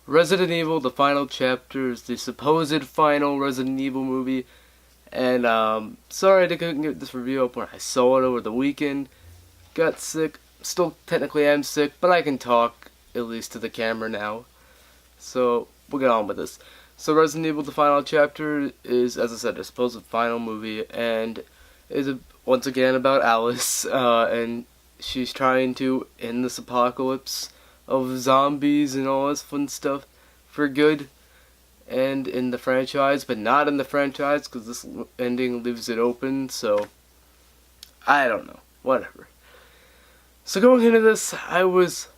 Resident Evil, the final chapter, is the supposed final Resident Evil movie. And, sorry I couldn't get this review up when I saw it over the weekend. Got sick. Still technically am sick, but I can talk, at least to the camera now. So, we'll get on with this. So, Resident Evil, the final chapter is, as I said, a supposed final movie, and is once again about Alice, and she's trying to end this apocalypse of zombies and all this fun stuff for good, and in the franchise, but not in the franchise, because this ending leaves it open, so, I don't know, whatever. So going into this, I was,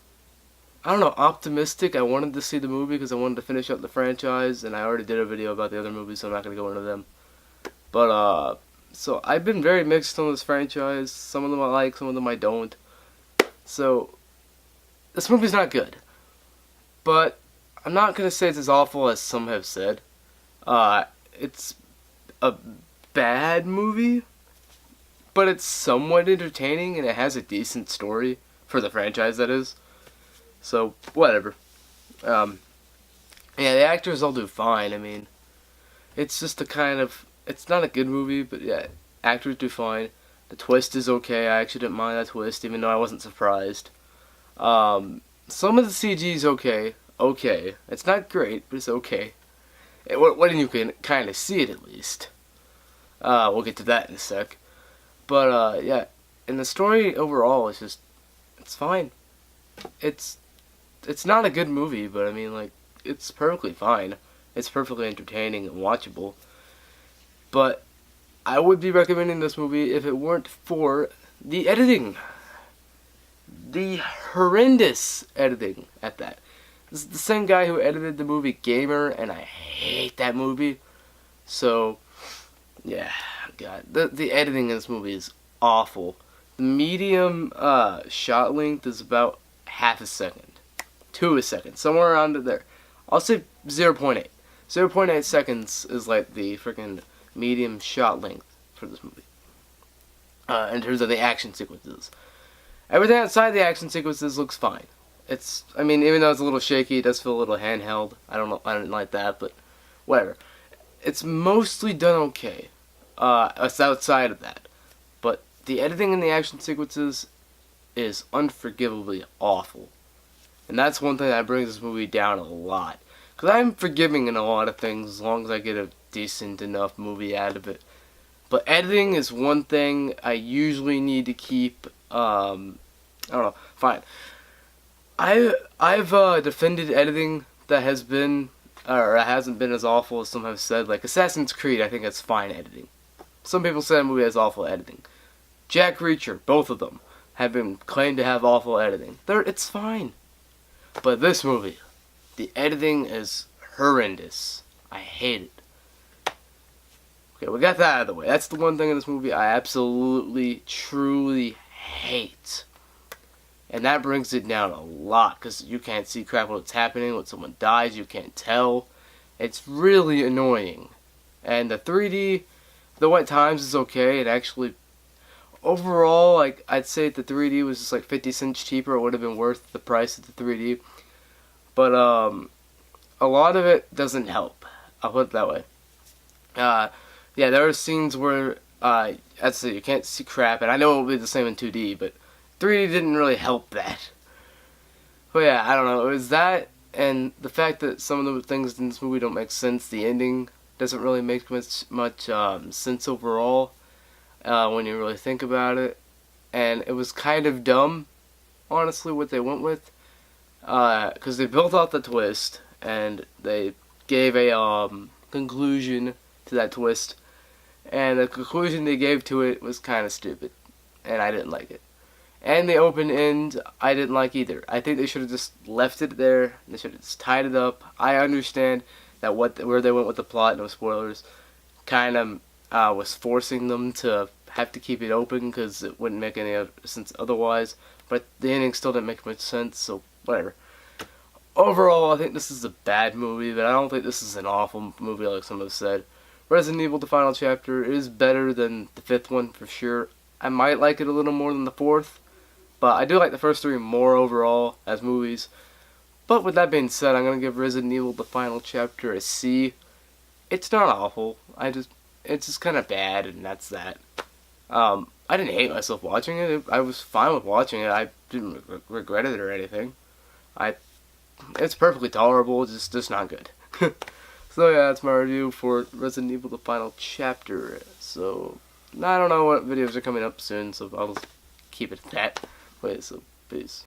optimistic. I wanted to see the movie because I wanted to finish up the franchise, and I already did a video about the other movies, so I'm not going to go into them. But, so I've been very mixed on this franchise. Some of them I like, some of them I don't. So, this movie's not good. But, I'm not going to say it's as awful as some have said. It's a bad movie, but it's somewhat entertaining, and it has a decent story, for the franchise that is. So, whatever. Yeah, the actors all do fine. I mean, it's just it's not a good movie, but yeah, actors do fine. The twist is okay. I actually didn't mind that twist, even though I wasn't surprised. Some of the CG is okay. Okay. It's not great, but it's okay. When you can kind of see it, at least. We'll get to that in a sec. But, yeah, and the story overall is just, it's fine. It's not a good movie, but I mean, like, it's perfectly fine. It's perfectly entertaining and watchable. But I would be recommending this movie if it weren't for the editing. The horrendous editing at that. This is the same guy who edited the movie Gamer, and I hate that movie. So, yeah, God, the editing in this movie is awful. The medium shot length is about half a second to a second, somewhere around there. I'll say 0.8. 0.8 seconds is like the freaking medium shot length for this movie. In terms of the action sequences. Everything outside the action sequences looks fine. Even though it's a little shaky, it does feel a little handheld. I didn't like that, but whatever. It's mostly done okay. It's outside of that. But the editing in the action sequences is unforgivably awful. And that's one thing that brings this movie down a lot. Because I'm forgiving in a lot of things as long as I get a decent enough movie out of it. But editing is one thing I usually need to keep, fine. I've defended editing that has been, or hasn't been as awful as some have said. Like Assassin's Creed, I think it's fine editing. Some people say the movie has awful editing. Jack Reacher, both of them, have been claimed to have awful editing. It's fine. But this movie, the editing is horrendous. I hate it. Okay, we got that out of the way. That's the one thing in this movie I absolutely, truly hate. And that brings it down a lot, because you can't see crap what's happening. When someone dies, you can't tell. It's really annoying. And the 3D, though at times is okay, it actually, overall, like, I'd say if the 3D was just like 50 cents cheaper, it would have been worth the price of the 3D. But, a lot of it doesn't help. I'll put it that way. Yeah, there are scenes where, I'd say you can't see crap, and I know it will be the same in 2D, but 3D didn't really help that. But yeah, I don't know, it was that, and the fact that some of the things in this movie don't make sense. The ending doesn't really make much sense overall, when you really think about it, and it was kind of dumb, honestly, what they went with, because they built out the twist, and they gave a, conclusion to that twist, and the conclusion they gave to it was kind of stupid, and I didn't like it. And the open end, I didn't like either. I think they should have just left it there. They should have just tied it up. I understand that where they went with the plot, no spoilers, kind of was forcing them to have to keep it open because it wouldn't make any sense otherwise. But the ending still didn't make much sense, so whatever. Overall, I think this is a bad movie, but I don't think this is an awful movie like some have said. Resident Evil, the final chapter, is better than the fifth one for sure. I might like it a little more than the fourth, but I do like the first three more overall as movies. But with that being said, I'm gonna give Resident Evil the final chapter a C. It's not awful. It's just kind of bad, and that's that. I didn't hate myself watching it. I was fine with watching it. I didn't regret it or anything. It's perfectly tolerable. Just not good. So yeah, that's my review for Resident Evil: The Final Chapter. So I don't know what videos are coming up soon, so I'll just keep it at that. Wait, so peace.